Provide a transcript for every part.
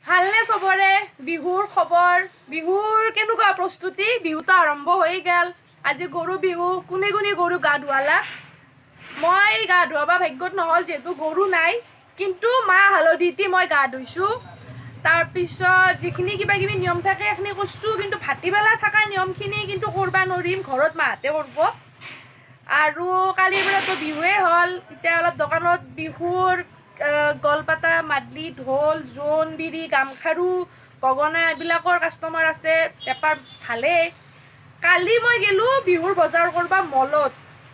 ভালনে চবৰে বিহুৰ খবৰ বিহুৰ কেনেকুৱা প্ৰস্তুতি বিহুটো আৰম্ভ হৈ গেল আজি গৰু বিহু কোনে কোনে গৰু গা ধুৱালা মই গা ধুৱাবা ভাগ্যত নহল যেহেতু গৰু নাই কিন্তু মা হালধিটি মই গা ধুইছোঁ তাৰপিছত যিখিনি কিবা কিবি নিয়ম থাকে সেইখিনি কৰিছোঁ কিন্তু ভাটিবেলা থকা নিয়মখিনি কিন্তু কৰবা নোৱাৰিম ঘৰত মাহঁতে কৰিব আৰু কালিৰ পৰাতো বিহুৱে হ'ল এতিয়া অলপ দোকানত বিহুৰ গলপাতা মাদলি ঢোল জোন বিৰি গামখাৰু গগনা এইবিলাকৰ কাষ্টমাৰ আছে বেপাৰ ভালেই কালি মই গেলোঁ বিহুৰ বজাৰ কৰিব মলত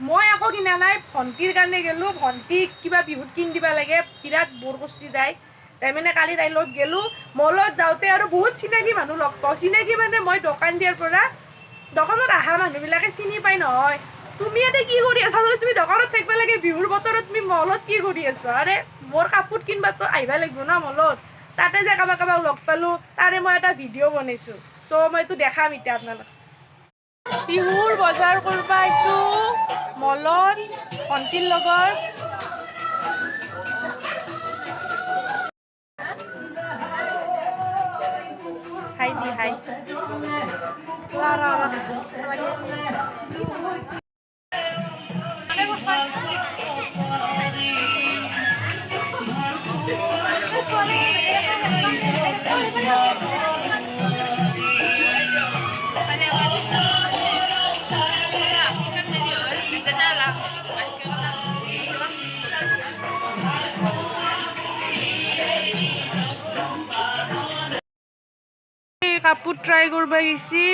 মই আকৌ কিনা নাই ভণ্টিৰ কাৰণে গেলোঁ ভণ্টিক কিবা বিহুত কিন দিবা লাগে বিৰাট বৰ কৰছি যায় তাই মানে কালি তাইৰ লগত গেলোঁ মলত যাওঁতে আৰু বহুত চিনাকি মানুহ লগ পাওঁ চিনাকি মানে মই দোকান দিয়াৰ পৰা দোকানত অহা মানুহবিলাকে চিনি পাই নহয় তুমি ইয়াতে কি কৰি আছা তুমি দোকানত থাকিব লাগে বিহুৰ বতৰত তুমি মলত কি কৰি আছা আৰে মোৰ কাপোৰ কিনবাতো আহিব লাগিব না মলত তাতে যে কাৰোবাক কাৰোবাক লগ পালোঁ তাৰে মই এটা ভিডিঅ' বনাইছোঁ চ' মই এইটো দেখাম এতিয়া আপোনালোক বিহুৰ বজাৰ কৰিব আহিছোঁ মলত ভণ্টিৰ লগত হাই দি হাই কাপোৰ ট্ৰাই কৰিব গৈছি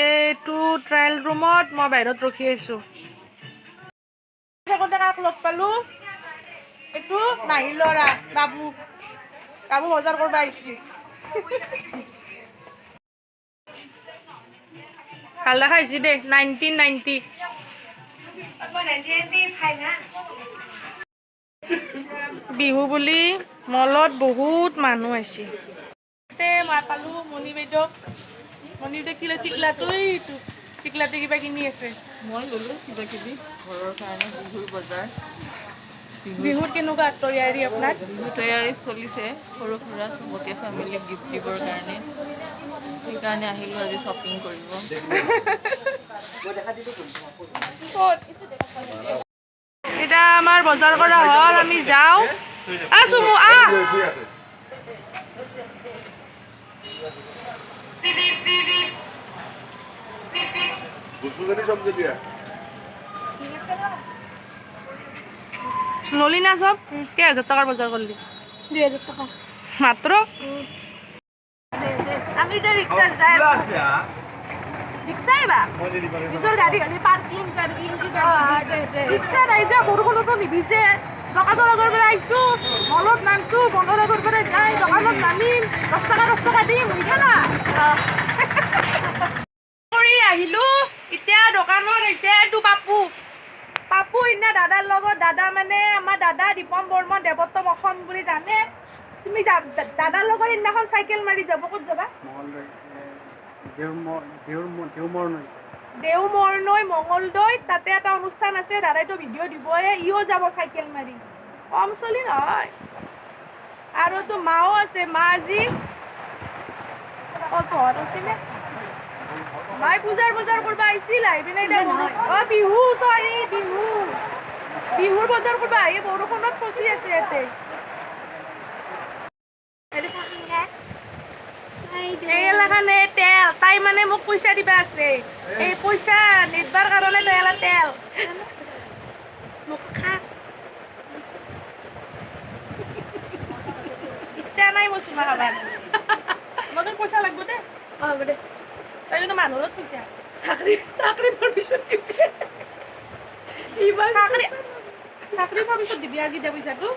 এইটো ট্ৰায়েল ৰুমত মই বাহিৰত ৰখি আছোঁ কাক লগ পালোঁ এইটো নাহি ল'ৰা বাবু বাবু বজাৰ কৰিব আহিছে ভাল দেখা আহিছে দেই 1990 বিহু বুলি মলত বহুত মানুহ আহিছে মই পালোঁ মণি বাইদেউক মণি বাইদেউ কিলো টিকলাটো কিবা কিনি আছে মই ল'লোঁ কিবা কিবি ঘৰৰ কাৰণে বিহুৰ বজাৰ বিহুত কেনেকুৱা তৈয়াৰী আপোনাৰ বিহু তৈয়াৰী চলিছে সৰু সুৰা চবকে ফেমিলিক গিফ্ট দিবৰ কাৰণে সেইকাৰণে আহিলোঁ আজি শ্বপিং কৰিব এতিয়া আমাৰ বজাৰ কৰা হ'ল আমি যাওঁ চুমু ললি না চব কেইহাজাৰ টকাৰ বজাৰ কৰিলি 2000 টকা মাত্ৰ আমি এতিয়া ৰিক্সাত যাই আছোঁ ৰিক্সা আহিবা নিজৰ গাড়ী খালি পাৰ্কিং ৰিক্সাত আহি যা বৰষুণতো নিভিজে দোকানৰ আগৰ পৰা আহিছোঁ মলত নামছোঁ বন্ধৰ আগৰ পৰা যাই দোকানত নামিম 10 টকা দিম বুজিছা না কৰি আহিলোঁ এতিয়া দোকানত আহিছে এইটো পাপু সিদিনা দাদাৰ লগত দাদা মানে আমাৰ দাদা দীপম বৰ্মন দেৱত্তম অসম বুলি জানে তুমি দাদাৰ লগত সিদিনাখন চাইকেল মাৰি যাব ক'ত যাবা দেওমৰনৈ মঙলদৈ তাতে এটা অনুষ্ঠান আছে দাদাইতো ভিডিঅ' দিবয়ে ইও যাব চাইকেল মাৰি কম চলি নহয় আৰুতো মাও আছে মা আজি ঘৰত আছিলে মাই পূজাৰ বজাৰ কৰিব আহিছিল আহি পিনে এতিয়া বিহু চৰি বিহুৰ বজাৰ কৰিব আহি বৰষুণত ফচি আছে ইয়াতে এইগিলাখানে তেল তাই মানে মোক পইচা দিবা আছে এই পইচা নিদবাৰ কাৰণে তই তেল মোক খা ইচ্ছা নাই মই চুমা খাবা মোক পইচা লাগিব দে হ'ব দে তই কিন্তু মানুহত পইচা চাকৰি পোৱাৰ পিছত দিবি চাকৰি পোৱাৰ পিছত দিবি আজি দে পইচাটো